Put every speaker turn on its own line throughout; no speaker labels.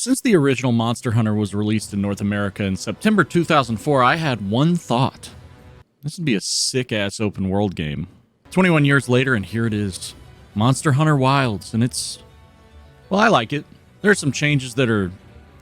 Since the original Monster Hunter was released in North America in September 2004, I had one thought. This would be a sick-ass open world game. 21 years later, and here it is. Monster Hunter Wilds, and well, I like it. There are some changes that are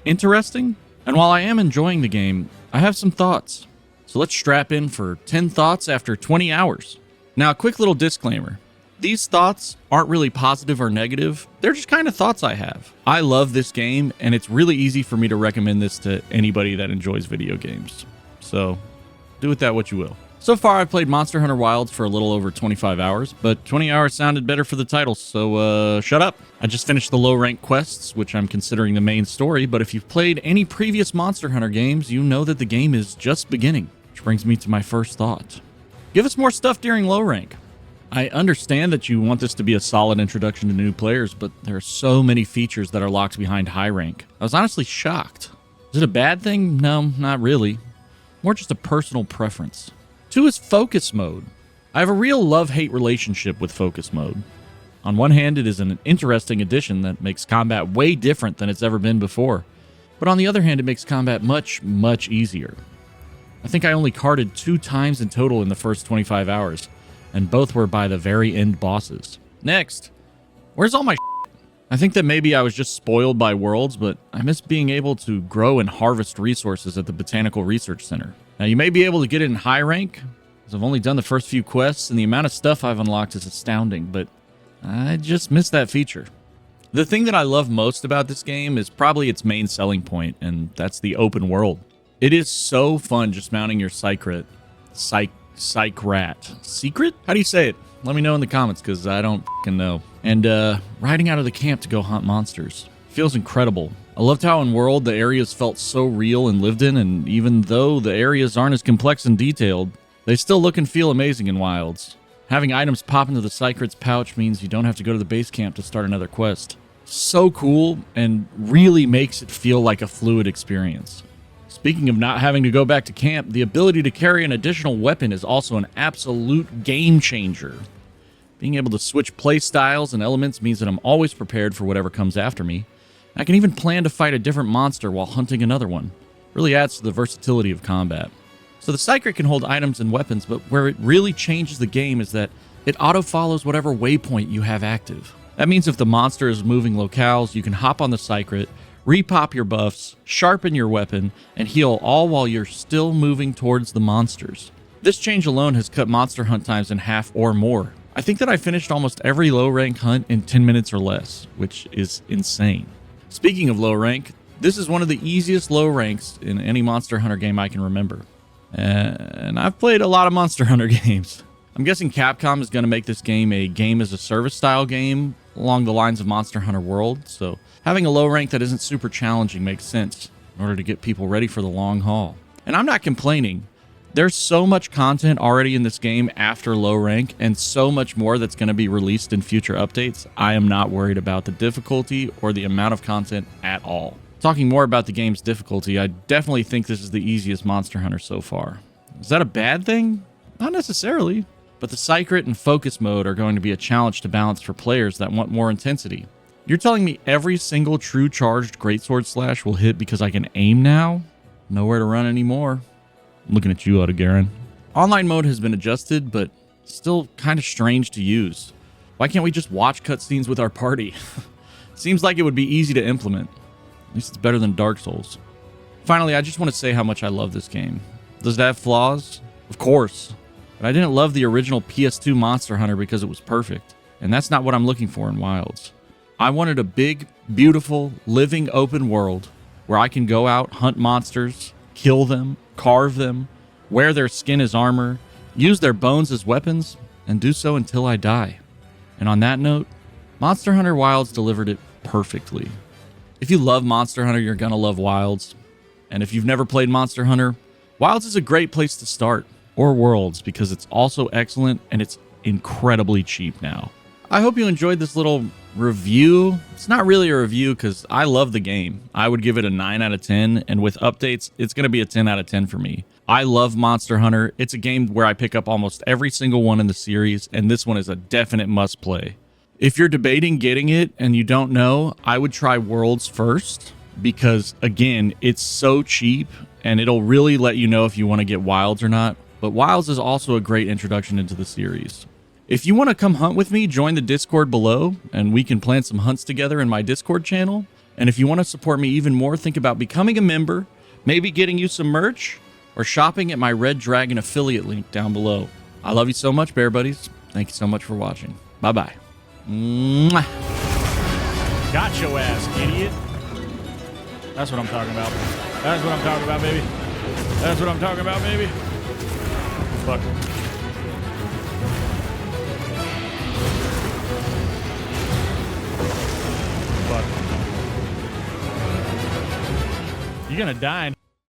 interesting, and while I am enjoying the game, I have some thoughts. So let's strap in for 10 thoughts after 20 hours. Now, a quick little disclaimer. These thoughts aren't really positive or negative. They're just kind of thoughts I have. I love this game, and it's really easy for me to recommend this to anybody that enjoys video games. So, do with that what you will. So far, I've played Monster Hunter Wilds for a little over 25 hours, but 20 hours sounded better for the title, so shut up. I just finished the low-rank quests, which I'm considering the main story, but if you've played any previous Monster Hunter games, you know that the game is just beginning. Which brings me to my first thought. Give us more stuff during low rank. I understand that you want this to be a solid introduction to new players, but there are so many features that are locked behind high rank. I was honestly shocked. Is it a bad thing? No, not really. More just a personal preference. 2 is focus mode. I have a real love-hate relationship with focus mode. On one hand, it is an interesting addition that makes combat way different than it's ever been before. But on the other hand, it makes combat much, much easier. I think I only carded 2 times in total in the first 25 hours, and both were by the very end bosses. Next, where's all my shit? I think that maybe I was just spoiled by Worlds, but I miss being able to grow and harvest resources at the Botanical Research Center. Now, you may be able to get it in high rank, as I've only done the first few quests, and the amount of stuff I've unlocked is astounding, but I just miss that feature. The thing that I love most about this game is probably its main selling point, and that's the open world. It is so fun just mounting your Psychrat. Secret? How do you say it? Let me know in the comments, because I don't f***ing know. And riding out of the camp to go hunt monsters. Feels incredible. I loved how in World the areas felt so real and lived in, and even though the areas aren't as complex and detailed, they still look and feel amazing in Wilds. Having items pop into the Psychrat's pouch means you don't have to go to the base camp to start another quest. So cool, and really makes it feel like a fluid experience. Speaking of not having to go back to camp, the ability to carry an additional weapon is also an absolute game changer. Being able to switch play styles and elements means that I'm always prepared for whatever comes after me. I can even plan to fight a different monster while hunting another one. Really adds to the versatility of combat. So the Psychrat can hold items and weapons, but where it really changes the game is that it auto-follows whatever waypoint you have active. That means if the monster is moving locales, you can hop on the Psychrat, repop your buffs, sharpen your weapon, and heal all while you're still moving towards the monsters. This change alone has cut monster hunt times in half or more. I think that I finished almost every low rank hunt in 10 minutes or less, which is insane. Speaking of low rank, this is one of the easiest low ranks in any Monster Hunter game I can remember. And I've played a lot of Monster Hunter games. I'm guessing Capcom is going to make this game a game-as-a-service style game along the lines of Monster Hunter World, so having a low rank that isn't super challenging makes sense in order to get people ready for the long haul. And I'm not complaining. There's so much content already in this game after low rank, and so much more that's going to be released in future updates. I am not worried about the difficulty or the amount of content at all. Talking more about the game's difficulty, I definitely think this is the easiest Monster Hunter so far. Is that a bad thing? Not necessarily. But the Psychrat and Focus mode are going to be a challenge to balance for players that want more intensity. You're telling me every single true charged Greatsword Slash will hit because I can aim now? Nowhere to run anymore. I'm looking at you, Otagaran. Online mode has been adjusted, but still kind of strange to use. Why can't we just watch cutscenes with our party? Seems like it would be easy to implement. At least it's better than Dark Souls. Finally, I just want to say how much I love this game. Does it have flaws? Of course. But I didn't love the original PS2 Monster Hunter because it was perfect. And that's not what I'm looking for in Wilds. I wanted a big, beautiful, living open world where I can go out, hunt monsters, kill them, carve them, wear their skin as armor, use their bones as weapons, and do so until I die. And on that note, Monster Hunter Wilds delivered it perfectly. If you love Monster Hunter, you're gonna love Wilds. And if you've never played Monster Hunter, Wilds is a great place to start. Or Worlds, because it's also excellent and it's incredibly cheap now. I hope you enjoyed this little review. It's not really a review because I love the game. I would give it a 9 out of 10, and with updates, it's going to be a 10 out of 10 for me. I love Monster Hunter. It's a game where I pick up almost every single one in the series, and this one is a definite must play. If you're debating getting it and you don't know, I would try Worlds first. because, again, it's so cheap and it'll really let you know if you want to get wilds or not. But wilds is also a great introduction into the series. If you want to come hunt with me, join the Discord below and we can plan some hunts together in my Discord channel. And if you want to support me even more, think about becoming a member, maybe getting you some merch, or shopping at my Redragon affiliate link down below. I love you so much, Bear Buddies. Thank you so much for watching. Bye-bye. Mwah.
Got your ass, idiot. That's what I'm talking about. That's what I'm talking about, baby. That's what I'm talking about, baby. Fuck. Fuck. You're gonna die.